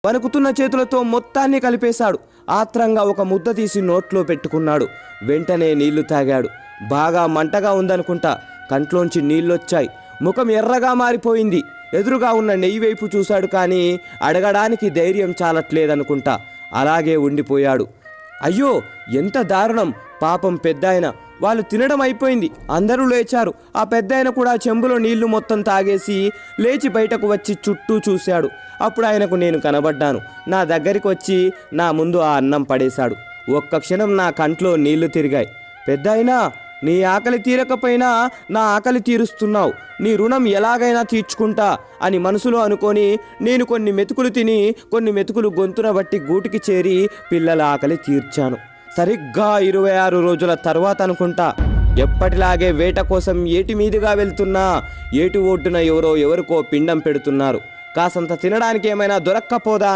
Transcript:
వణుకుతున్న చేతులతో మొత్తాన్ని కలిపేశాడు. ఆత్రంగా ఒక ముద్ద తీసి నోట్లో పెట్టుకున్నాడు. వెంటనే నీళ్లు తాగాడు. బాగా మంటగా ఉందనుకుంటా. కంట్లోంచి నీళ్ళొచ్చాయి. ముఖం ఎర్రగా మారిపోయింది. ఎదురుగా ఉన్న నెయ్యి వైపు చూశాడు, కానీ అడగడానికి ధైర్యం చాలట్లేదనుకుంటా. అలాగే ఉండిపోయాడు. అయ్యో, ఎంత దారుణం! పాపం పెద్దాయన. వాళ్ళు తినడం అయిపోయింది. అందరూ లేచారు. ఆ పెద్దాయన కూడా చెంబులో నీళ్లు మొత్తం తాగేసి లేచి బయటకు వచ్చి చుట్టూ చూశాడు. అప్పుడు ఆయనకు నేను కనబడ్డాను. నా దగ్గరికి వచ్చి నా ముందు ఆ అన్నం పడేశాడు. ఒక్క క్షణం నా కంట్లో నీళ్లు తిరిగాయి. పెద్దాయనా, నీ ఆకలి తీరకపోయినా నా ఆకలి తీరుస్తున్నావు. నీ రుణం ఎలాగైనా తీర్చుకుంటా అని మనసులో అనుకొని నేను కొన్ని మెతుకులు తిని కొన్ని మెతుకులు గొంతున బట్టి గూటికి చేరి పిల్లల ఆకలి తీర్చాను. సరిగ్గా 26 రోజుల తర్వాత అనుకుంటా, ఎప్పటిలాగే వేట కోసం ఏటి మీదుగా వెళ్తున్నా ఏటి ఒడ్డున ఎవరికో పిండం పెడుతున్నారు. కాసంత తినడానికి ఏమైనా దొరక్కపోదా